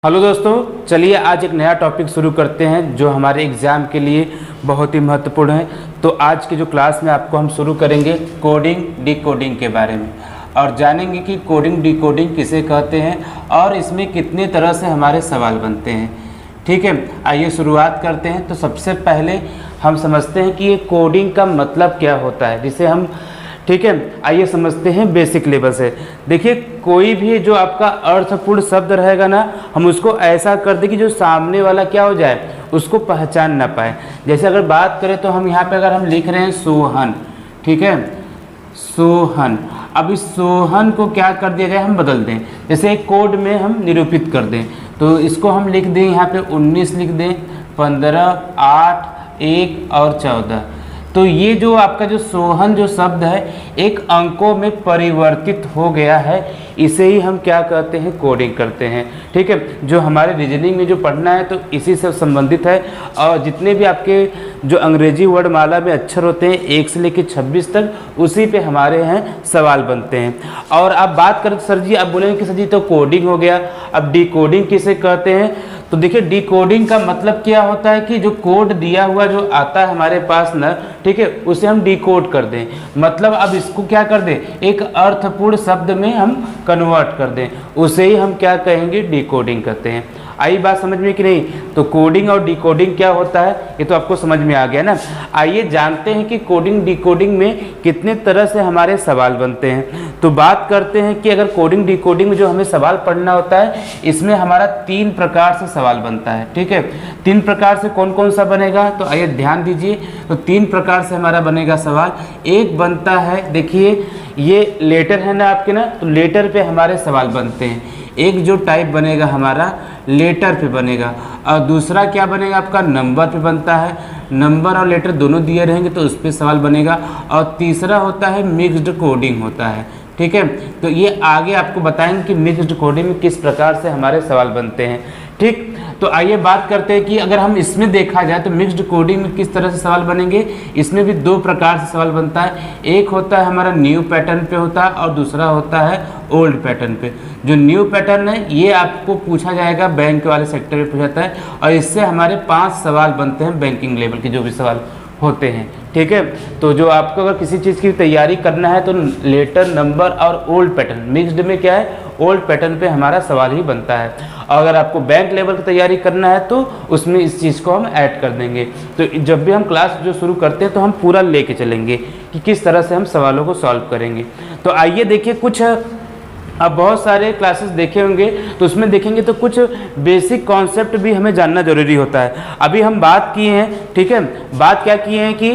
Hello दोस्तों, चलिए आज एक नया टॉपिक शुरू करते हैं जो हमारे एग्ज़ाम के लिए बहुत ही महत्वपूर्ण है। तो आज की जो क्लास में आपको हम शुरू करेंगे कोडिंग डिकोडिंग के बारे में और जानेंगे कि कोडिंग डिकोडिंग किसे कहते हैं और इसमें कितने तरह से हमारे सवाल बनते हैं। ठीक है, आइए शुरुआत करते हैं। तो सबसे पहले हम समझते हैं कि ये कोडिंग का मतलब क्या होता है, जिसे हम ठीक है आइए समझते हैं बेसिक लेवल से। देखिए, कोई भी जो आपका अर्थपूर्ण शब्द रहेगा ना, हम उसको ऐसा कर दें कि जो सामने वाला क्या हो जाए, उसको पहचान ना पाए। जैसे अगर बात करें तो हम यहाँ पे अगर हम लिख रहे हैं सोहन, ठीक है, सोहन। अब इस सोहन को क्या कर दिया जाए, हम बदल दें। जैसे एक कोड में हम निरूपित कर दें, तो इसको हम लिख दें यहाँ पे 19 लिख दें, 15, 8, 1 और 14। तो ये जो आपका जो सोहन जो शब्द है एक अंकों में परिवर्तित हो गया है, इसे ही हम क्या कहते हैं, कोडिंग करते हैं। ठीक है, जो हमारे रीजनिंग में जो पढ़ना है तो इसी से संबंधित है। और जितने भी आपके जो अंग्रेजी वर्णमाला में अक्षर होते हैं 1 से लेकर 26 तक, उसी पे हमारे हैं सवाल बनते हैं। और आप बात करें सर जी, आप बोलेंगे कि सर जी तो कोडिंग हो गया, अब डिकोडिंग किसे कहते हैं। तो देखिए, डिकोडिंग का मतलब क्या होता है कि जो कोड दिया हुआ जो आता है हमारे पास ना, ठीक है, उसे हम डिकोड कर दें। मतलब अब इसको क्या कर दें, एक अर्थपूर्ण शब्द में हम कन्वर्ट कर दें, उसे ही हम क्या कहेंगे, डिकोडिंग कहते हैं। आई बात समझ में कि नहीं। तो कोडिंग और डिकोडिंग क्या होता है, ये तो आपको समझ में आ गया ना। आइए जानते हैं कि कोडिंग डिकोडिंग में कितने तरह से हमारे सवाल बनते हैं। तो बात करते हैं कि अगर कोडिंग डिकोडिंग में जो हमें सवाल पढ़ना होता है, इसमें हमारा 3 प्रकार से सवाल बनता है। ठीक है, 3 प्रकार से कौन कौन सा बनेगा, तो आइए ध्यान दीजिए। तो 3 प्रकार से हमारा बनेगा सवाल। एक बनता है, देखिए ये लेटर है ना आपके ना, तो लेटर पे हमारे सवाल बनते हैं। एक जो टाइप बनेगा हमारा लेटर पे बनेगा, और दूसरा क्या बनेगा आपका, नंबर पे बनता है। नंबर और लेटर दोनों दिए रहेंगे तो उस पर सवाल बनेगा। और तीसरा होता है मिक्स्ड कोडिंग होता है। ठीक है, तो ये आगे आपको बताएंगे कि मिक्स्ड कोडिंग में किस प्रकार से हमारे सवाल बनते हैं। ठीक, तो आइए बात करते हैं कि अगर हम इसमें देखा जाए तो मिक्स्ड कोडिंग में किस तरह से सवाल बनेंगे। इसमें भी 2 प्रकार से सवाल बनता है। एक होता है हमारा न्यू पैटर्न पे होता है और दूसरा होता है ओल्ड पैटर्न पे। जो न्यू पैटर्न है ये आपको पूछा जाएगा, बैंक वाले सेक्टर में पूछा जाता है, और इससे हमारे 5 सवाल बनते हैं बैंकिंग लेवल के जो भी सवाल होते हैं। ठीक है, तो जो आपको अगर किसी चीज़ की तैयारी करना है तो लेटर, नंबर और ओल्ड पैटर्न, मिक्स्ड में क्या है, ओल्ड पैटर्न पे हमारा सवाल ही बनता है। और अगर आपको बैंक लेवल की तैयारी करना है तो उसमें इस चीज़ को हम ऐड कर देंगे। तो जब भी हम क्लास जो शुरू करते हैं तो हम पूरा लेके चलेंगे कि किस तरह से हम सवालों को सॉल्व करेंगे। तो आइए देखिए, कुछ अब बहुत सारे क्लासेस देखे होंगे तो उसमें देखेंगे तो कुछ बेसिक कॉन्सेप्ट भी हमें जानना जरूरी होता है। अभी हम बात किए हैं, ठीक है, बात क्या किए हैं कि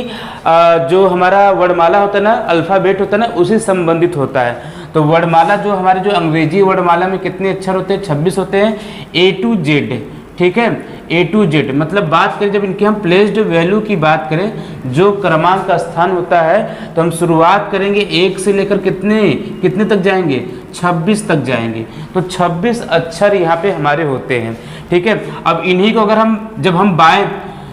जो हमारा वर्णमाला होता है ना, अल्फ़ाबेट होता है ना, उसी संबंधित होता है। तो वर्णमाला जो हमारे जो अंग्रेजी वर्णमाला में कितने अक्षर होते हैं, 26 होते हैं, A to Z। ठीक है, A to Z मतलब बात करें जब इनकी हम प्लेस्ड वैल्यू की बात करें, जो क्रमांक का स्थान होता है, तो हम शुरुआत करेंगे 1 से लेकर कितने तक जाएंगे, 26 तक जाएंगे। तो 26 अक्षर यहाँ पे हमारे होते हैं। ठीक है, अब इन्हीं को अगर हम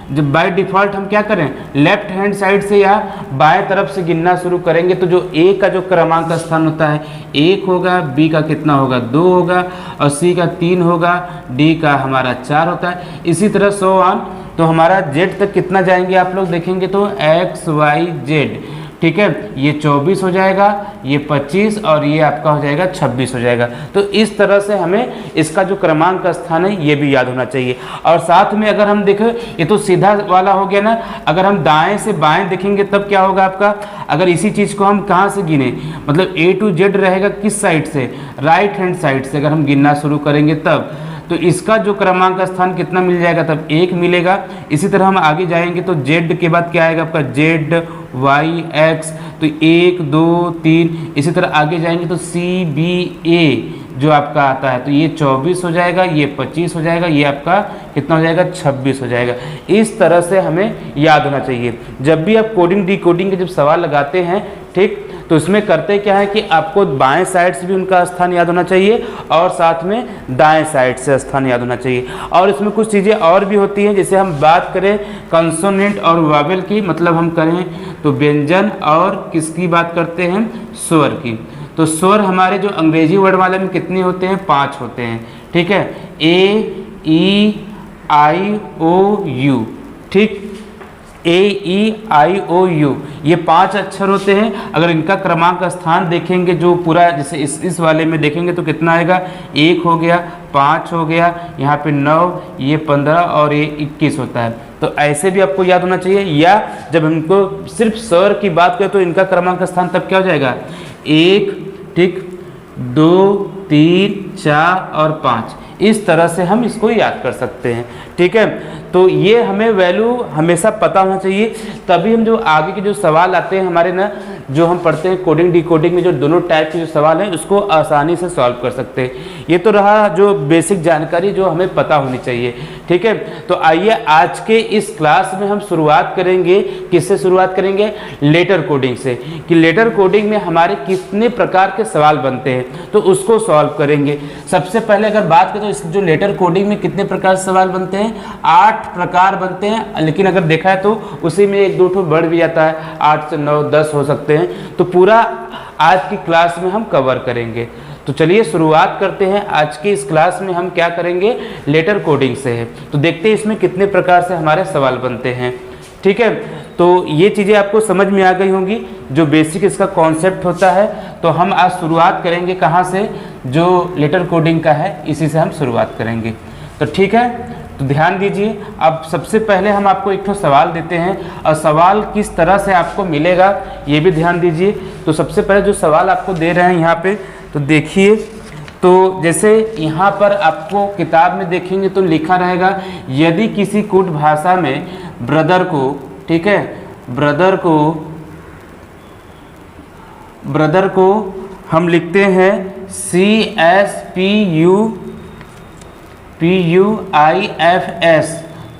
जब बाय डिफ़ॉल्ट हम क्या करें, लेफ्ट हैंड साइड से या बाएं तरफ से गिनना शुरू करेंगे, तो जो ए का जो क्रमांक का स्थान होता है 1 होगा, बी का कितना होगा, 2 होगा, और सी का 3 होगा, डी का हमारा 4 होता है, इसी तरह सो ऑन। तो हमारा जेड तक कितना जाएंगे आप लोग देखेंगे तो एक्स वाई जेड। ठीक है, ये 24 हो जाएगा, ये 25 और ये आपका हो जाएगा 26 हो जाएगा। तो इस तरह से हमें इसका जो क्रमांक का स्थान है ये भी याद होना चाहिए। और साथ में अगर हम देखें, ये तो सीधा वाला हो गया ना, अगर हम दाएं से बाएं देखेंगे तब क्या होगा आपका, अगर इसी चीज़ को हम कहाँ से गिने, मतलब A to Z रहेगा किस साइड से, राइट हैंड साइड से अगर हम गिनना शुरू करेंगे तब, तो इसका जो क्रमांक का स्थान कितना मिल जाएगा, तब 1 मिलेगा। इसी तरह हम आगे जाएंगे तो Z के बाद क्या आएगा आपका, Z Y X, तो 1 2 3, इसी तरह आगे जाएंगे तो C B A जो आपका आता है, तो ये 24 हो जाएगा, ये 25 हो जाएगा, ये आपका कितना हो जाएगा, 26 हो जाएगा। इस तरह से हमें याद होना चाहिए। जब भी आप कोडिंग डिकोडिंग के जब सवाल लगाते हैं, ठीक, तो इसमें करते क्या है कि आपको बाएं साइड से भी उनका स्थान याद होना चाहिए और साथ में दाएं साइड से स्थान याद होना चाहिए। और इसमें कुछ चीज़ें और भी होती हैं, जैसे हम बात करें कंसोनेंट और वावेल की, मतलब हम करें तो व्यंजन और किसकी बात करते हैं, स्वर की। तो स्वर हमारे जो अंग्रेजी वर्णमाला में कितने होते हैं, 5 होते हैं। ठीक है, AEIOU, ठीक, AEIOU, ये 5 अक्षर होते हैं। अगर इनका क्रमांक स्थान देखेंगे जो पूरा जैसे इस वाले में देखेंगे तो कितना आएगा, 1 हो गया, 5 हो गया, यहाँ पे 9, ये 15 और ये 21 होता है। तो ऐसे भी आपको याद होना चाहिए। या जब हमको सिर्फ स्वर की बात करें तो इनका क्रमांक स्थान तब क्या हो जाएगा, 1, ठीक, 2, 3, 4 और 5, इस तरह से हम इसको याद कर सकते हैं, ठीक है। तो ये हमें वैल्यू हमेशा पता होना चाहिए, तभी हम जो आगे के जो सवाल आते हैं हमारे ना, जो हम पढ़ते हैं कोडिंग डिकोडिंग में, जो दोनों टाइप के जो सवाल हैं उसको आसानी से सॉल्व कर सकते हैं। ये तो रहा जो बेसिक जानकारी जो हमें पता होनी चाहिए, ठीक है। तो आइए आज के इस क्लास में हम शुरुआत करेंगे, किससे शुरुआत करेंगे, लेटर कोडिंग से, कि लेटर कोडिंग में हमारे कितने प्रकार के सवाल बनते हैं तो उसको सॉल्व करेंगे। सबसे पहले अगर बात करें तो इस जो लेटर कोडिंग में कितने प्रकार से सवाल बनते हैं, 8 प्रकार बनते हैं, लेकिन अगर देखा है तो उसी में 1-2 ठो बढ़ भी जाता है, 8 से 9, 10 हो सकते हैं। तो पूरा आज की क्लास में हम कवर करेंगे। तो चलिए शुरुआत करते हैं। आज की इस क्लास में हम क्या करेंगे, लेटर कोडिंग से है। तो देखते हैं इसमें कितने प्रकार से हमारे सवाल बनते हैं, ठीक है। तो ये चीज़ें आपको समझ में आ गई होंगी, जो बेसिक इसका कॉन्सेप्ट होता है। तो हम आज शुरुआत करेंगे कहाँ से, जो लेटर कोडिंग का है इसी से हम शुरुआत करेंगे। तो ठीक है, तो ध्यान दीजिए। अब सबसे पहले हम आपको एक तो सवाल देते हैं और सवाल किस तरह से आपको मिलेगा ये भी ध्यान दीजिए। तो सबसे पहले जो सवाल आपको दे रहे हैं यहाँ पे, तो देखिए, तो जैसे यहाँ पर आपको किताब में देखेंगे तो लिखा रहेगा, यदि किसी कूट भाषा में ब्रदर को, ठीक है, ब्रदर को हम लिखते हैं CSPUIFS,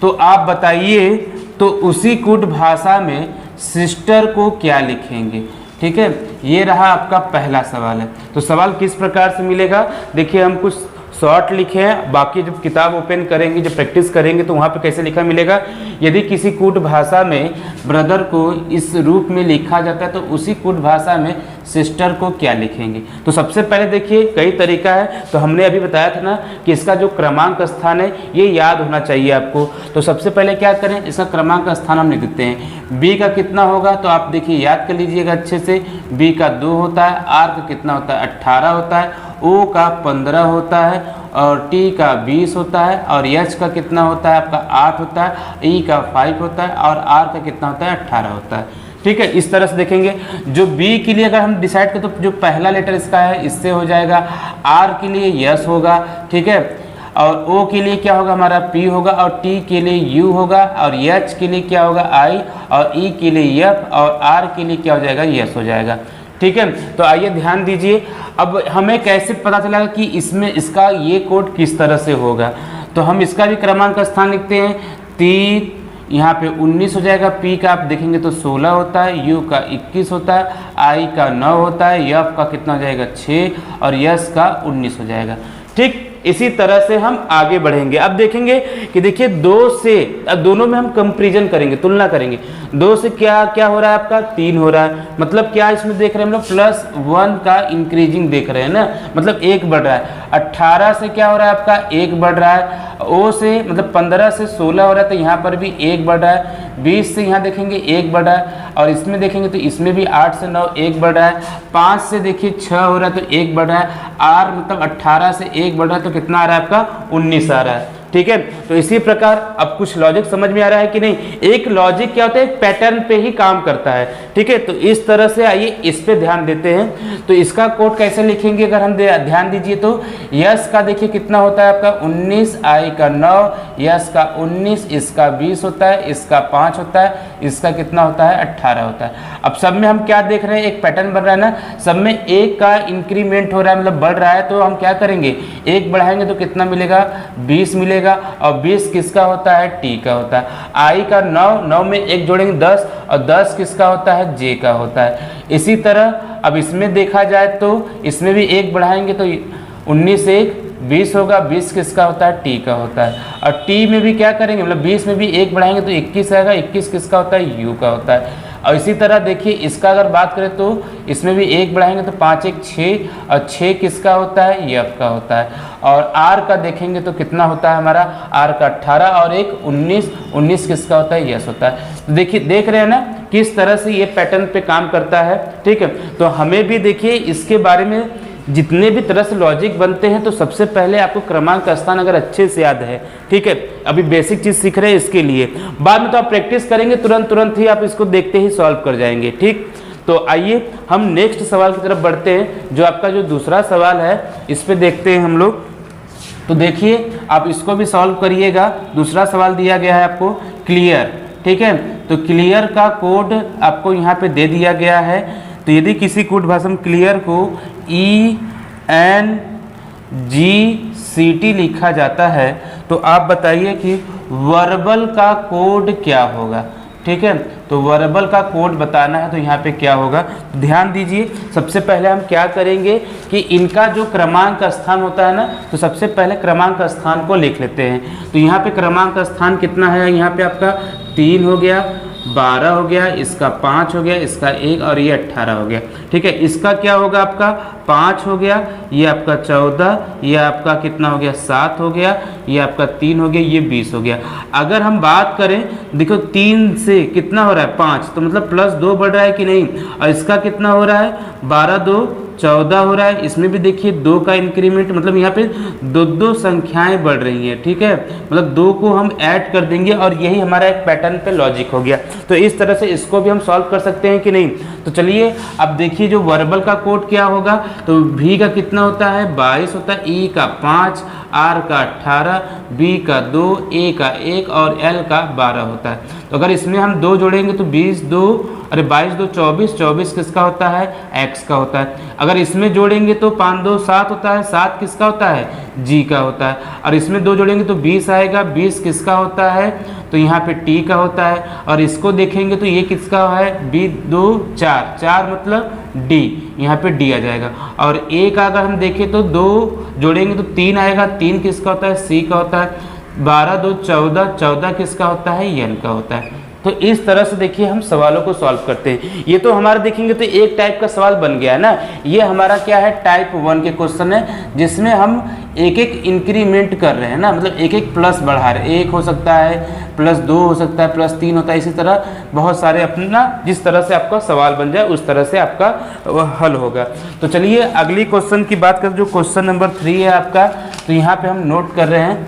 तो आप बताइए तो उसी कूट भाषा में सिस्टर को क्या लिखेंगे, ठीक है। ये रहा आपका पहला सवाल है। तो सवाल किस प्रकार से मिलेगा, देखिए हम कुछ शॉर्ट लिखे हैं, बाकी जब किताब ओपन करेंगे, जब प्रैक्टिस करेंगे तो वहाँ पे कैसे लिखा मिलेगा, यदि किसी कूट भाषा में ब्रदर को इस रूप में लिखा जाता है तो उसी कूट भाषा में सिस्टर को क्या लिखेंगे। तो सबसे पहले देखिए कई तरीका है, तो हमने अभी बताया था ना कि इसका जो क्रमांक स्थान है ये याद होना चाहिए आपको। तो सबसे पहले क्या करें, इसका क्रमांक स्थान हम लिख देते हैं। बी का कितना होगा, तो आप देखिए याद कर लीजिएगा अच्छे से, बी का 2 होता है, आर का कितना होता है, 18 होता है, ओ का 15 होता है, और टी का 20 होता है, और एच का कितना होता है आपका 8 होता है, ई का 5 होता है, और आर का कितना होता है 18 होता है, ठीक है। इस तरह से देखेंगे। जो बी के लिए अगर हम डिसाइड करें तो जो पहला लेटर इसका है इससे हो जाएगा, आर के लिए यस होगा, ठीक है, और ओ के लिए क्या होगा हमारा पी होगा, और टी के लिए यू होगा, और एच के लिए क्या होगा आई, और ई के लिए एफ, और आर के लिए क्या हो जाएगा यस हो जाएगा, ठीक है। तो आइए ध्यान दीजिए, अब हमें कैसे पता चला कि इसमें इसका ये कोड किस तरह से होगा। तो हम इसका भी क्रमांक स्थान लिखते हैं, 3, यहाँ पे 19 हो जाएगा, पी का आप देखेंगे तो 16 होता है, यू का 21 होता है, आई का 9 होता है, एफ का कितना हो जाएगा 6, और यस का 19 हो जाएगा, ठीक। इसी तरह से हम आगे बढ़ेंगे। अब देखेंगे कि देखिए 2 से, अब दोनों में हम कंपैरिजन करेंगे, तुलना करेंगे। 2 से क्या क्या हो रहा है आपका 3 हो रहा है, मतलब क्या इसमें देख रहे हैं हम लोग +1 का इंक्रीजिंग देख रहे हैं ना, मतलब 1 बढ़ रहा है। 18 से क्या हो रहा है आपका 1 बढ़ रहा है, ओ से मतलब 15 से 16 हो रहा है तो यहाँ पर भी 1 बढ़ रहा है, 20 से यहाँ देखेंगे 1 बढ़ रहा है, और इसमें देखेंगे तो इसमें भी 8 से 9 1 बढ़ रहा है, 5 से देखिए 6 हो रहा है तो 1 बढ़ रहा है, आर मतलब 18 से 1 बढ़ रहा है तो कितना आ रहा है आपका 19 आ रहा है, ठीक है। तो इसी प्रकार अब कुछ लॉजिक समझ में आ रहा है कि नहीं। एक लॉजिक क्या होता है, एक पैटर्न पे ही काम करता है, ठीक है। तो इस तरह से आइए इस पे ध्यान देते हैं। तो इसका कोड कैसे लिखेंगे अगर हम ध्यान दीजिए तो, यस का देखिए कितना होता है आपका 19, आई का 9, यस का 19, इसका 20 होता है, इसका 5 होता है, इसका कितना होता है 18 होता है। अब सब में हम क्या देख रहे हैं, एक पैटर्न बन रहा है ना, सब में 1 का इंक्रीमेंट हो रहा है, मतलब बढ़ रहा है। तो हम क्या करेंगे, 1 बढ़ाएंगे तो कितना मिलेगा 20 मिलेगा, और 20 किसका होता है टी का होता है। आई का 9 में 1 जोड़ेंगे 10, और 10 किसका होता है जे का होता है। इसी तरह अब इसमें देखा जाए तो इसमें भी 1 बढ़ाएंगे तो 19 से 1 20 होगा, 20 किसका होता है टी का होता है। और टी में भी क्या करेंगे, मतलब 20 में भी 1 बढ़ाएंगे तो 21 आएगा, 21 किसका होता है यू का होता है। और इसी तरह देखिए इसका अगर बात करें तो इसमें भी 1 बढ़ाएंगे तो 5 1 6, और 6 किसका होता है, ये F का होता है। और R का देखेंगे तो कितना होता है हमारा, R का 18 और 1 19, 19 किसका होता है, यस होता है। तो देखिए देख रहे हैं ना किस तरह से ये पैटर्न पे काम करता है, ठीक है। तो हमें भी देखिए इसके बारे में जितने भी तरह से लॉजिक बनते हैं तो सबसे पहले आपको क्रमांक का स्थान अगर अच्छे से याद है, ठीक है, अभी बेसिक चीज़ सीख रहे हैं इसके लिए, बाद में तो आप प्रैक्टिस करेंगे तुरंत ही आप इसको देखते ही सॉल्व कर जाएंगे, ठीक। तो आइए हम नेक्स्ट सवाल की तरफ बढ़ते हैं, जो आपका जो दूसरा सवाल है इस पे देखते हैं हम लोग। तो देखिए आप इसको भी सॉल्व करिएगा। दूसरा सवाल दिया गया है आपको क्लियर, ठीक है। तो क्लियर का कोड आपको यहाँ पे दे दिया गया है। तो यदि किसी कोड भाषा में क्लियर को ENGCT लिखा जाता है तो आप बताइए कि वर्बल का कोड क्या होगा, ठीक है। तो वर्बल का कोड बताना है तो यहाँ पे क्या होगा, तो ध्यान दीजिए। सबसे पहले हम क्या करेंगे कि इनका जो क्रमांक स्थान होता है ना, तो सबसे पहले क्रमांक स्थान को लिख लेते हैं। तो यहाँ पे क्रमांक स्थान कितना है, यहाँ पे आपका 3 हो गया, 12 हो गया, इसका 5 हो गया, इसका 1 और ये 18 हो गया, ठीक है। इसका क्या होगा, आपका 5 हो गया, ये आपका 14, ये आपका कितना हो गया 7 हो गया, ये आपका 3 हो गया, ये 20 हो गया। अगर हम बात करें देखो 3 से कितना हो रहा है 5, तो मतलब +2 बढ़ रहा है कि नहीं, और इसका कितना हो रहा है 12 2 14 हो रहा है। इसमें भी देखिए 2 का इंक्रीमेंट, मतलब यहाँ पे 2 संख्याएं बढ़ रही हैं, ठीक है, मतलब 2 को हम ऐड कर देंगे और यही हमारा एक पैटर्न पे लॉजिक हो गया। तो इस तरह से इसको भी हम सॉल्व कर सकते हैं कि नहीं। तो चलिए अब देखिए जो वर्बल का कोड क्या होगा, तो V का कितना होता है 22 होता है, E का 5, R का 18, B का 2, A का 1 और L का 12 होता है। तो अगर इसमें हम 2 जोड़ेंगे तो 22 2 24, 24 किसका होता है, X का होता है। अगर इसमें जोड़ेंगे तो 5 2 7 होता है, 7 किसका होता है, G का होता है। और इसमें 2 जोड़ेंगे तो 20 आएगा, 20 किसका होता है, तो यहाँ पे T का होता है। और इसको देखेंगे तो ये किसका है, B 2 4, 4 मतलब D, यहाँ पे D आ जाएगा। और A का अगर हम देखें तो 2 जोड़ेंगे तो 3 आएगा, 3 किसका होता है, C का होता है। 12 2 14, 14 किसका होता है, N का होता है। तो इस तरह से देखिए हम सवालों को सॉल्व करते हैं। ये तो हमारा देखेंगे तो एक टाइप का सवाल बन गया है ना। ये हमारा क्या है, टाइप 1 के क्वेश्चन है, जिसमें हम एक एक इंक्रीमेंट कर रहे हैं ना, मतलब एक एक प्लस बढ़ा रहे हैं। 1 हो सकता है, +2 हो सकता है, +3 होता है, इसी तरह बहुत सारे अपना जिस तरह से आपका सवाल बन जाए उस तरह से आपका हल होगा। तो चलिए अगली क्वेश्चन की बात करें, जो क्वेश्चन नंबर 3 है आपका। तो यहाँ पे हम नोट कर रहे हैं,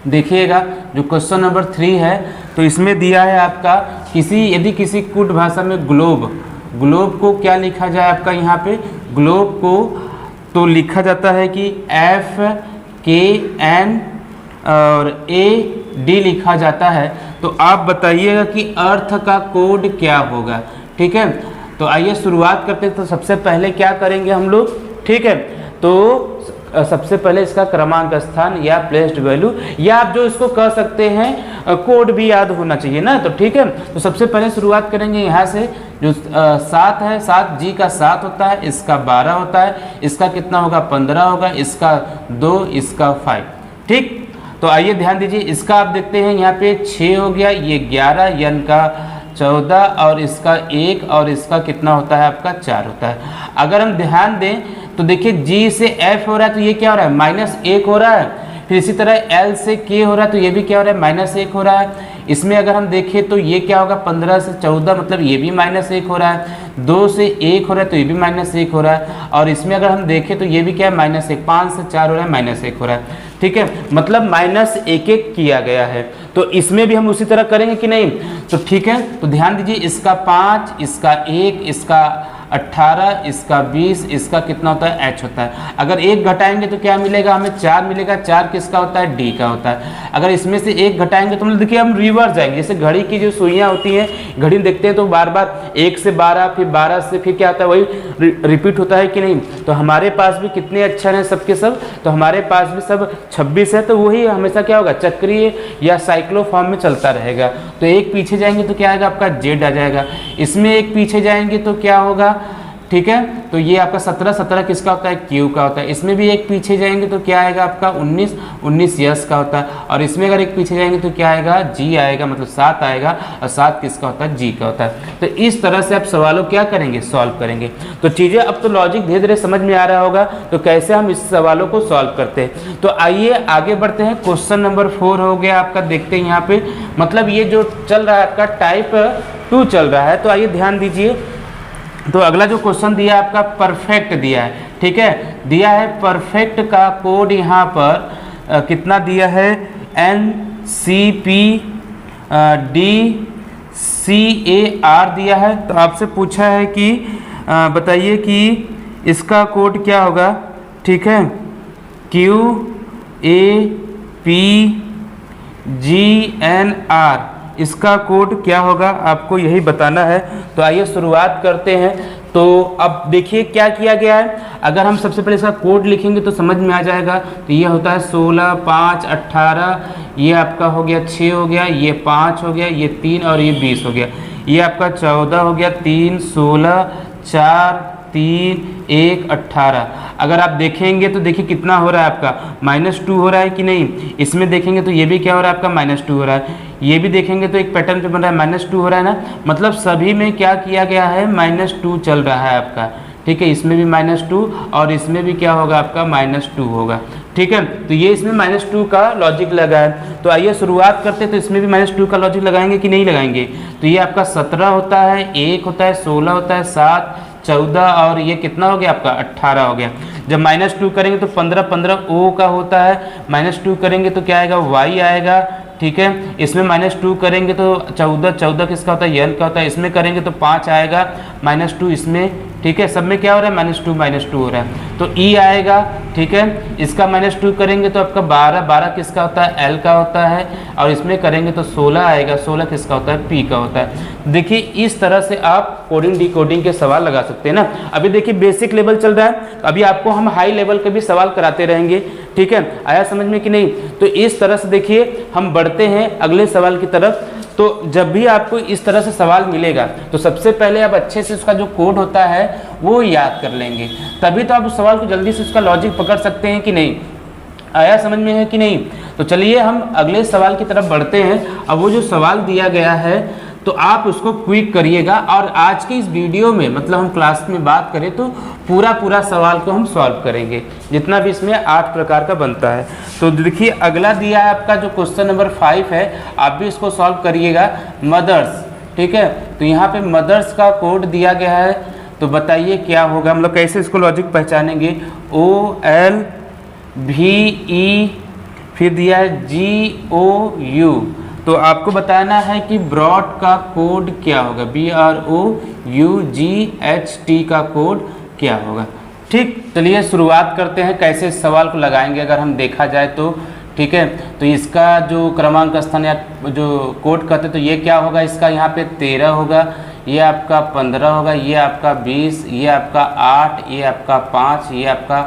देखिएगा जो क्वेश्चन नंबर 3 है, तो इसमें दिया है आपका यदि किसी कोड भाषा में ग्लोब को क्या लिखा जाए आपका, यहाँ पे ग्लोब को तो लिखा जाता है कि FKN और AD लिखा जाता है। तो आप बताइएगा कि अर्थ का कोड क्या होगा, ठीक है। तो आइए शुरुआत करते हैं। तो सबसे पहले क्या करेंगे हम लोग, ठीक है, तो सबसे पहले इसका क्रमांक स्थान या प्लेस्ड वैल्यू, या आप जो इसको कह सकते हैं कोड भी याद होना चाहिए ना, तो ठीक है। तो सबसे पहले शुरुआत करेंगे यहाँ से, जो 7 है, 7 G का 7 होता है, इसका 12 होता है, इसका कितना होगा 15 होगा, इसका 2, इसका 5, ठीक। तो आइए ध्यान दीजिए, इसका आप देखते हैं यहाँ पे 6 हो गया, ये 11, N का 14 और इसका 1 और इसका कितना होता है आपका 4 होता है। अगर हम ध्यान दें तो देखिए G से F हो रहा है तो ये क्या हो रहा है, -1 हो रहा है। फिर इसी तरह L से K हो रहा है तो ये भी क्या हो रहा है, -1 हो रहा है। इसमें अगर हम देखें तो ये क्या होगा 15 से 14, मतलब ये भी -1 हो रहा है। 2 से 1 हो रहा है तो ये भी -1 हो रहा है। और इसमें अगर हम देखें तो ये भी क्या है -1, 5 से 4 हो रहा है, -1 हो रहा है, ठीक है, मतलब -1 किया गया है। तो इसमें भी हम उसी तरह करेंगे कि नहीं, तो ठीक है। तो ध्यान दीजिए, इसका 5, इसका 1, इसका 18, इसका 20, इसका कितना होता है, H होता है। अगर 1 घटाएंगे तो क्या मिलेगा हमें, 4 मिलेगा। 4 किसका होता है, D का होता है। अगर इसमें से 1 घटाएंगे तो मतलब देखिए हम रिवर्स जाएंगे, जैसे घड़ी की जो सुइयाँ होती हैं, घड़ी में देखते हैं तो बार बार 1 से 12, फिर 12 से फिर क्या आता है, वही रिपीट होता है कि नहीं। तो हमारे पास भी कितने अक्षर हैं सबके सब, तो हमारे पास भी सब 26 है। तो वही हमेशा क्या होगा, चक्रीय या साइक्लो फॉर्म में चलता रहेगा। तो 1 पीछे जाएंगे तो क्या आएगा आपका Z आ जाएगा। इसमें 1 पीछे जाएंगे तो क्या होगा, ठीक है। तो ये आपका 17 17 किसका होता है, क्यू का होता है। इसमें भी एक पीछे जाएंगे तो क्या आएगा आपका 19 19 यस का होता है। और इसमें अगर एक पीछे जाएंगे तो क्या आएगा, जी आएगा, मतलब 7 आएगा। और 7 किसका होता है, जी का होता है। तो इस तरह से आप सवालों क्या करेंगे, सॉल्व करेंगे। तो चीज़ें अब तो लॉजिक धीरे धीरे समझ में आ रहा होगा तो कैसे हम इस सवालों को सॉल्व करते हैं। तो आइए आगे बढ़ते हैं। क्वेश्चन नंबर 4 हो गया आपका, देखते हैं यहाँ पे। मतलब ये जो चल रहा है आपका टाइप 2 चल रहा है। तो आइए ध्यान दीजिए। तो अगला जो क्वेश्चन दिया है आपका परफेक्ट दिया है, ठीक है, दिया है परफेक्ट का कोड यहाँ पर कितना दिया है, NCPDCAR दिया है। तो आपसे पूछा है कि बताइए कि इसका कोड क्या होगा, ठीक है, QAPGNR इसका कोड क्या होगा, आपको यही बताना है। तो आइए शुरुआत करते हैं। तो अब देखिए क्या किया गया है। अगर हम सबसे पहले इसका कोड लिखेंगे तो समझ में आ जाएगा। तो ये होता है 16 5 18, ये आपका हो गया 6 हो गया, ये 5 हो गया, ये 3 और ये 20 हो गया, ये आपका 14 हो गया, 3 16 4 3 1 18। अगर आप देखेंगे तो देखिए कितना हो रहा है आपका, -2 हो रहा है कि नहीं। इसमें देखेंगे तो ये भी क्या हो रहा है आपका, -2 हो रहा है। ये भी देखेंगे तो एक पैटर्न पे बन रहा है, -2 हो रहा है ना। मतलब सभी में क्या किया गया है, -2 चल रहा है आपका, ठीक है। इसमें भी -2 और इसमें भी क्या होगा आपका, -2 होगा, ठीक है। तो ये इसमें -2 का लॉजिक लगा है। तो आइए शुरुआत करते हैं। तो इसमें भी -2 का लॉजिक लगाएंगे कि नहीं लगाएंगे। तो ये आपका 17 होता है, 1 होता है, 16 होता है, 7 14 और ये कितना हो गया आपका 18 हो गया। जब -2 करेंगे तो 15 15 ओ का होता है, -2 करेंगे तो क्या आएगा, वाई आएगा, ठीक है। इसमें -2 करेंगे तो 14 14 किसका होता है, एन का होता है। इसमें करेंगे तो 5 आएगा, -2 इसमें, ठीक है। सब में क्या हो रहा है, -2 हो रहा है। तो ई आएगा, ठीक है। इसका -2 करेंगे तो आपका 12 12 किसका होता है, एल का होता है। और इसमें करेंगे तो 16 आएगा, 16 किसका होता है, पी का होता है। देखिए इस तरह से आप कोडिंग डिकोडिंग के सवाल लगा सकते हैं ना। अभी देखिए बेसिक लेवल चल रहा है, अभी आपको हम हाई लेवल के भी सवाल कराते रहेंगे, ठीक है। आया समझ में कि नहीं। तो इस तरह से देखिए हम बढ़ते हैं अगले सवाल की तरफ। तो जब भी आपको इस तरह से सवाल मिलेगा तो सबसे पहले आप अच्छे से उसका जो कोड होता है वो याद कर लेंगे, तभी तो आप उस सवाल को जल्दी से उसका लॉजिक पकड़ सकते हैं कि नहीं। आया समझ में है कि नहीं। तो चलिए हम अगले सवाल की तरफ बढ़ते हैं। अब वो जो सवाल दिया गया है तो आप उसको क्विक करिएगा। और आज के इस वीडियो में मतलब हम क्लास में बात करें तो पूरा सवाल को हम सॉल्व करेंगे, जितना भी इसमें 8 प्रकार का बनता है। तो देखिए अगला दिया है आपका जो क्वेश्चन नंबर 5 है, आप भी इसको सॉल्व करिएगा। मदर्स, ठीक है। तो यहाँ पे मदर्स का कोड दिया गया है। तो बताइए क्या होगा, मतलब कैसे इसको लॉजिक पहचानेंगे। OLVE फिर दिया है GOU। तो आपको बताना है कि ब्रॉड का कोड क्या होगा, BROUGHT का कोड क्या होगा, ठीक। चलिए शुरुआत करते हैं कैसे इस सवाल को लगाएंगे अगर हम देखा जाए तो, ठीक है। तो इसका जो क्रमांक स्थान या जो कोड कहते तो ये क्या होगा, इसका यहाँ पे 13 होगा, ये आपका 15 होगा, ये आपका 20, ये आपका 8, ये आपका 5, ये आपका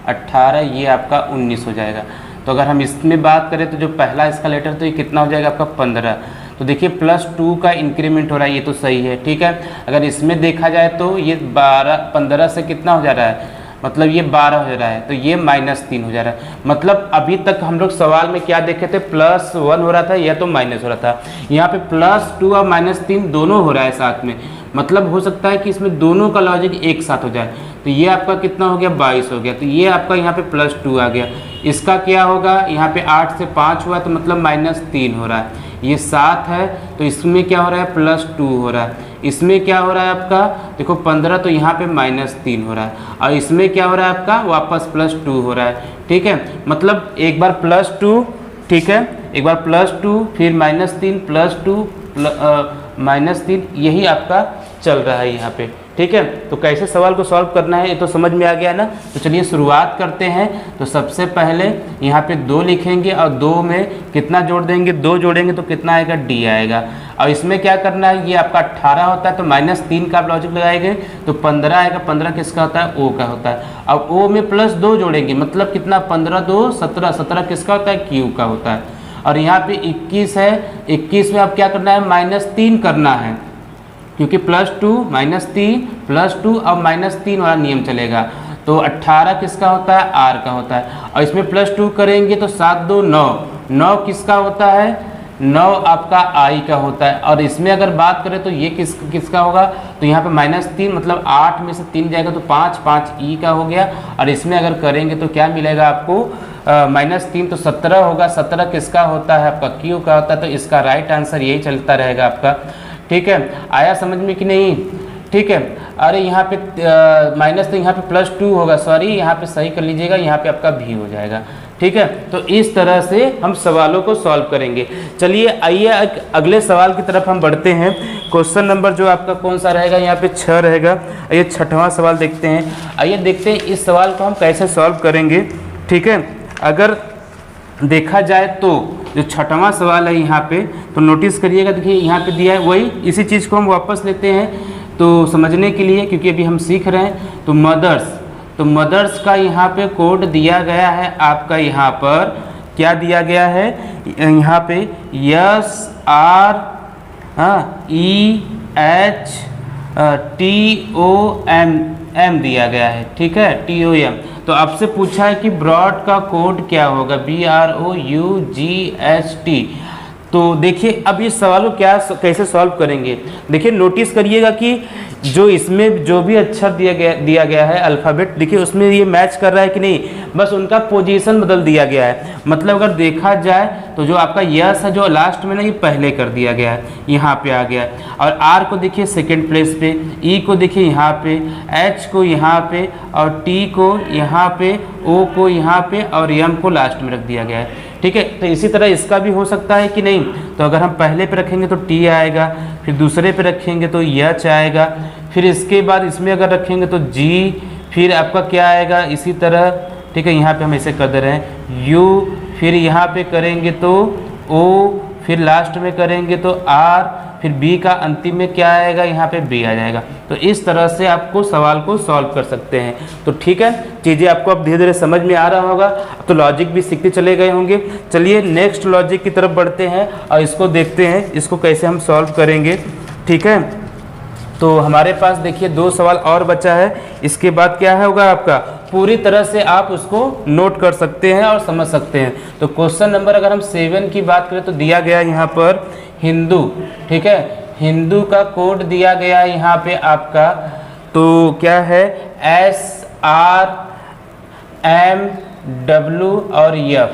18, ये आपका 19 हो जाएगा। तो अगर हम इसमें बात करें तो जो पहला इसका लेटर तो ये कितना हो जाएगा आपका 15। तो देखिए +2 का इंक्रीमेंट हो रहा है, ये तो सही है, ठीक है। अगर इसमें देखा जाए तो ये 15 से कितना हो जा रहा है, मतलब ये 12 हो रहा है, तो ये -3 हो जा रहा है। मतलब अभी तक हम लोग सवाल में क्या देखे थे, +1 हो रहा था या तो माइनस हो रहा था। यहाँ पे +2 और -3 दोनों हो रहा है साथ में। मतलब हो सकता है कि इसमें दोनों का लॉजिक एक साथ हो जाए। तो ये आपका कितना हो गया, 22 हो गया। तो ये आपका यहाँ पे +2 आ गया। इसका क्या होगा, यहाँ पे 8 से 5 हुआ तो मतलब -3 हो रहा है। ये 7 है तो इसमें क्या हो रहा है, +2 हो रहा है। इसमें क्या हो रहा है आपका, देखो 15 तो यहाँ पे -3 हो रहा है। और इसमें क्या हो रहा है आपका, वापस +2 हो रहा है, ठीक है। मतलब एक बार +2, ठीक है, एक बार +2 फिर -3 +2 -3, यही आपका चल रहा है यहाँ पे, ठीक है। तो कैसे सवाल को सॉल्व करना है ये तो समझ में आ गया ना। तो चलिए शुरुआत करते हैं। तो सबसे पहले यहाँ पे 2 लिखेंगे और 2 में कितना जोड़ देंगे, 2 जोड़ेंगे तो कितना आएगा, D आएगा। और इसमें क्या करना है, ये आपका 18 होता है तो -3 का आप लॉजिक लगाएंगे तो 15 आएगा। 15 किसका होता है, O का होता है। अब O में +2 जोड़ेंगे मतलब कितना, 15 2 17, 17 किसका होता है, Q का होता है। और यहाँ पे 21 है, 21 में अब क्या करना है, -3 करना है, क्योंकि +2 -3 +2 अब -3 वाला नियम चलेगा। तो 18 किसका होता है, r का होता है। और इसमें +2 करेंगे तो 7 2 9, 9 किसका होता है, 9 आपका i का होता है। और इसमें अगर बात करें तो ये किसका होगा, तो यहाँ पे -3 मतलब 8 में से 3 जाएगा तो 5 5 e का हो गया। और इसमें अगर करेंगे तो क्या मिलेगा आपको, -3 तो 17 होगा, 17 किसका होता है, आपका q का होता है। तो इसका राइट आंसर यही चलता रहेगा आपका। ठीक है, आया समझ में कि नहीं। ठीक है, अरे यहाँ पे माइनस तो यहाँ पे +2 होगा, सॉरी यहाँ पे सही कर लीजिएगा, यहाँ पे आपका भी हो जाएगा। ठीक है, तो इस तरह से हम सवालों को सॉल्व करेंगे। चलिए आइए अगले सवाल की तरफ हम बढ़ते हैं। क्वेश्चन नंबर जो आपका कौन सा रहेगा, यहाँ पे 6 रहेगा। आइए 6वां सवाल देखते हैं। आइए देखते हैं इस सवाल को हम कैसे सॉल्व करेंगे। ठीक है, अगर देखा जाए तो जो 6वां सवाल है यहाँ पे, तो नोटिस करिएगा, देखिए यहाँ पे दिया है वही, इसी चीज़ को हम वापस लेते हैं तो समझने के लिए, क्योंकि अभी हम सीख रहे हैं। तो मदर्स का यहाँ पे कोड दिया गया है आपका, यहाँ पर क्या दिया गया है, यहाँ पे SREHTOM दिया गया है। ठीक है, TOM। तो आपसे पूछा है कि ब्रॉड का कोड क्या होगा, BROUGHT। तो देखिए अब इस सवाल को कैसे सॉल्व करेंगे। देखिए नोटिस करिएगा कि जो इसमें जो भी अक्षर दिया गया है अल्फ़ाबेट, देखिए उसमें ये मैच कर रहा है कि नहीं, बस उनका पोजीशन बदल दिया गया है। मतलब अगर देखा जाए तो जो आपका यस है जो लास्ट में ना, ये पहले कर दिया गया है, यहाँ पे आ गया है। और आर को देखिए सेकेंड प्लेस पे, ई को देखिए यहाँ पे, एच को यहाँ पे, और टी को यहाँ पे, ओ को यहाँ पे, और एम को लास्ट में रख दिया गया है। ठीक है, तो इसी तरह इसका भी हो सकता है कि नहीं। तो अगर हम पहले पे रखेंगे तो टी आएगा, फिर दूसरे पे रखेंगे तो एच आएगा, फिर इसके बाद इसमें अगर रखेंगे तो जी, फिर आपका क्या आएगा इसी तरह। ठीक है, यहाँ पे हम ऐसे कर दे रहे हैं यू, फिर यहाँ पे करेंगे तो ओ, फिर लास्ट में करेंगे तो आर, फिर बी का अंतिम में क्या आएगा, यहाँ पे बी आ जाएगा। तो इस तरह से आपको सवाल को सॉल्व कर सकते हैं। तो ठीक है, चीज़ें आपको अब धीरे धीरे समझ में आ रहा होगा, तो लॉजिक भी सीखते चले गए होंगे। चलिए नेक्स्ट लॉजिक की तरफ बढ़ते हैं और इसको देखते हैं, इसको कैसे हम सॉल्व करेंगे। ठीक है, तो हमारे पास देखिए 2 सवाल और बचा है। इसके बाद क्या है होगा आपका, पूरी तरह से आप उसको नोट कर सकते हैं और समझ सकते हैं। तो क्वेश्चन नंबर अगर हम 7 की बात करें तो दिया गया यहाँ पर हिंदू। ठीक है, हिंदू का कोड दिया गया है यहाँ पे आपका, तो क्या है SRMW और F।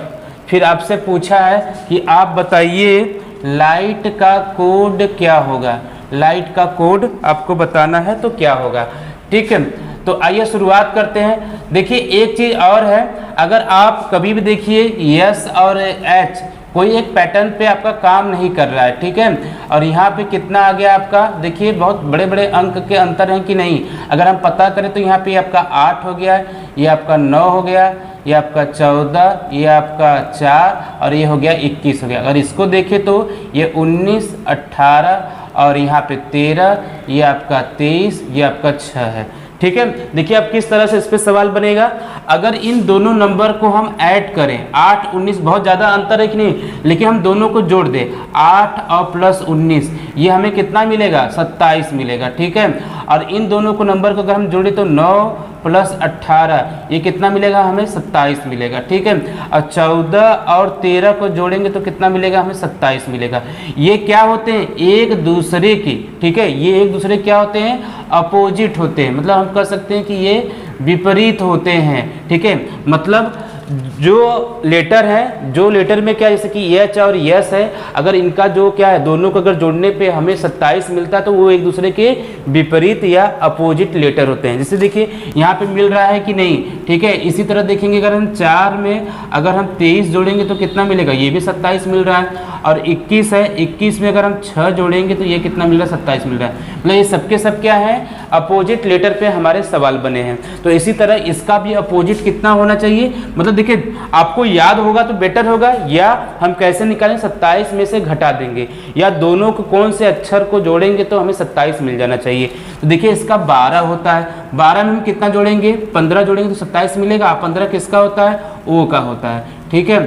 फिर आपसे पूछा है कि आप बताइए लाइट का कोड क्या होगा, लाइट का कोड आपको बताना है तो क्या होगा। ठीक है, तो आइए शुरुआत करते हैं। देखिए एक चीज़ और है, अगर आप कभी भी देखिए यस और एच कोई एक पैटर्न पे आपका काम नहीं कर रहा है। ठीक है, और यहाँ पे कितना आ गया आपका, देखिए बहुत बड़े बड़े अंक के अंतर हैं कि नहीं। अगर हम पता करें तो यहाँ पे आपका 8 हो गया, ये आपका 9 हो गया, ये आपका 14, ये आपका 4 और ये हो गया 21 हो गया। अगर इसको देखें तो ये 19, 18 और यहाँ पे 13, ये आपका 23, ये आपका 6 है। ठीक है, देखिए अब किस तरह से इस पे सवाल बनेगा। अगर इन दोनों नंबर को हम ऐड करें, 8 19 बहुत ज़्यादा अंतर है कि नहीं, लेकिन हम दोनों को जोड़ दें, 8 और प्लस 19 ये हमें कितना मिलेगा, 27 मिलेगा। ठीक है, और इन दोनों को नंबर को अगर हम जोड़ें तो 9 प्लस 18 ये कितना मिलेगा, हमें 27 मिलेगा। ठीक है, और 14 और 13 को जोड़ेंगे तो कितना मिलेगा, हमें 27 मिलेगा। ये क्या होते हैं, एक दूसरे की, ठीक है, ये एक दूसरे क्या होते हैं, अपोजिट होते हैं। मतलब हम कह सकते हैं कि ये विपरीत होते हैं। ठीक है, मतलब जो लेटर है, जो लेटर में क्या, जैसे कि एच और यस है, अगर इनका जो क्या है, दोनों को अगर जोड़ने पे हमें 27 मिलता है तो वो एक दूसरे के विपरीत या अपोजिट लेटर होते हैं। जैसे देखिए यहाँ पे मिल रहा है कि नहीं। ठीक है, इसी तरह देखेंगे अगर हम 4 में अगर हम 23 जोड़ेंगे तो कितना मिलेगा, ये भी 27 मिल रहा है। और 21 है, 21 में अगर हम 6 जोड़ेंगे तो ये कितना मिल रहा है, 27 मिल रहा है। मतलब ये सबके सब क्या है, अपोजिट लेटर पे हमारे सवाल बने हैं। तो इसी तरह इसका भी अपोजिट कितना होना चाहिए, मतलब देखिए आपको याद होगा तो बेटर होगा, या हम कैसे निकालें, 27 में से घटा देंगे, या दोनों को कौन से अक्षर को जोड़ेंगे तो हमें 27 मिल जाना चाहिए। तो देखिए इसका 12 होता है, 12 में हम कितना जोड़ेंगे, 15 जोड़ेंगे तो 27 मिलेगा। 15 किसका होता है, ओ का होता है। ठीक है,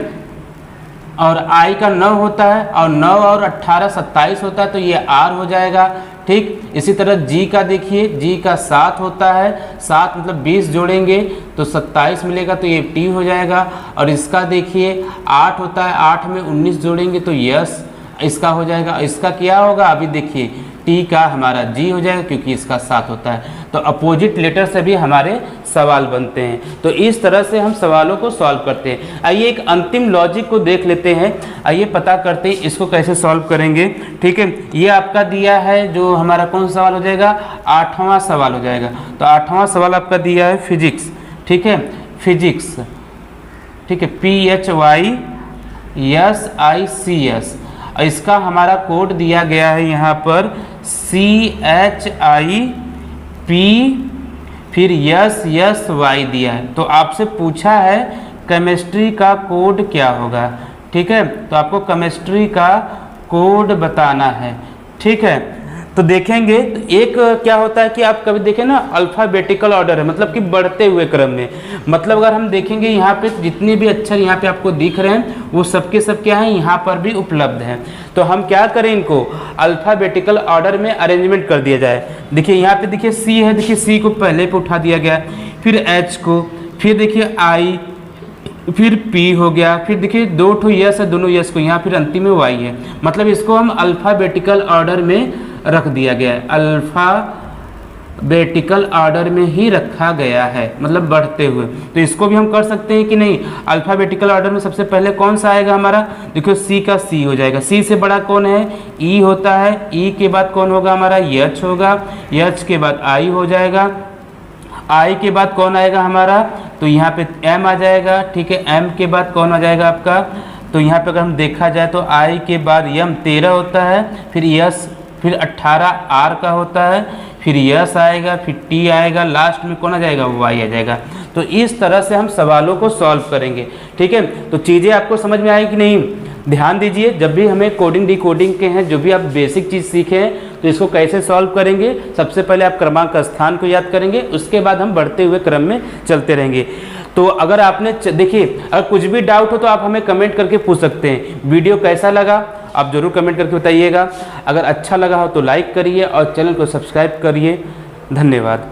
और आई का 9 होता है, और 9 और 18 27 होता है, तो ये आर हो जाएगा। ठीक। इसी तरह जी का देखिए, जी का 7 होता है, 7 मतलब 20 जोड़ेंगे तो 27 मिलेगा, तो ये टी हो जाएगा। और इसका देखिए 8 होता है, 8 में 19 जोड़ेंगे तो यस इसका हो जाएगा। इसका क्या होगा, अभी देखिए टी का हमारा जी हो जाएगा क्योंकि इसका 7 होता है। तो अपोजिट लेटर से भी हमारे सवाल बनते हैं। तो इस तरह से हम सवालों को सॉल्व करते हैं। आइए एक अंतिम लॉजिक को देख लेते हैं, आइए पता करते हैं इसको कैसे सॉल्व करेंगे। ठीक है, ये आपका दिया है जो हमारा कौन सा सवाल हो जाएगा, 8वां सवाल हो जाएगा। तो 8वां सवाल आपका दिया है फिजिक्स। ठीक है, फिजिक्स, ठीक है, PHYSICS। इसका हमारा कोड दिया गया है यहाँ पर CHIP फिर SY दिया है। तो आपसे पूछा है केमिस्ट्री का कोड क्या होगा। ठीक है, तो आपको केमिस्ट्री का कोड बताना है। ठीक है, तो देखेंगे तो एक क्या होता है कि आप कभी देखें ना, अल्फ़ाबेटिकल ऑर्डर है, मतलब कि बढ़ते हुए क्रम में। मतलब अगर हम देखेंगे यहाँ पे जितने भी अक्षर यहाँ पे आपको दिख रहे हैं वो सबके सब क्या हैं, यहाँ पर भी उपलब्ध हैं। तो हम क्या करें, इनको अल्फ़ाबेटिकल ऑर्डर में अरेंजमेंट कर दिया जाए। देखिए यहाँ पे देखिए सी है, देखिए सी को पहले पे उठा दिया गया, फिर एच को, फिर देखिए आई, फिर P हो गया, फिर देखिए 2 ठो यस है, दोनों यस को यहाँ, फिर अंतिम में Y है। मतलब इसको हम अल्फ़ाबेटिकल ऑर्डर में रख दिया गया है, अल्फ़ाबेटिकल ऑर्डर में ही रखा गया है, मतलब बढ़ते हुए। तो इसको भी हम कर सकते हैं कि नहीं, अल्फ़ाबेटिकल ऑर्डर में सबसे पहले कौन सा आएगा हमारा, देखो C का C हो जाएगा, C से बड़ा कौन है, E होता है, E के बाद कौन होगा हमारा, H होगा, H के बाद I हो जाएगा, I के बाद कौन आएगा हमारा, तो यहाँ पे M आ जाएगा। ठीक है, M के बाद कौन आ जाएगा आपका, तो यहाँ पे अगर हम देखा जाए तो I के बाद M 13 होता है, फिर S, फिर 18 R का होता है, फिर S आएगा, फिर T आएगा, लास्ट में कौन आ जाएगा, Y आ जाएगा। तो इस तरह से हम सवालों को सॉल्व करेंगे। ठीक है, तो चीज़ें आपको समझ में आई कि नहीं। ध्यान दीजिए, जब भी हमें कोडिंग डिकोडिंग के हैं, जो भी आप बेसिक चीज़ सीखे हैं, तो इसको कैसे सॉल्व करेंगे, सबसे पहले आप क्रमांक स्थान को याद करेंगे, उसके बाद हम बढ़ते हुए क्रम में चलते रहेंगे। तो अगर आपने देखिए, अगर कुछ भी डाउट हो तो आप हमें कमेंट करके पूछ सकते हैं। वीडियो कैसा लगा आप ज़रूर कमेंट करके बताइएगा। अगर अच्छा लगा हो तो लाइक करिए और चैनल को सब्सक्राइब करिए। धन्यवाद।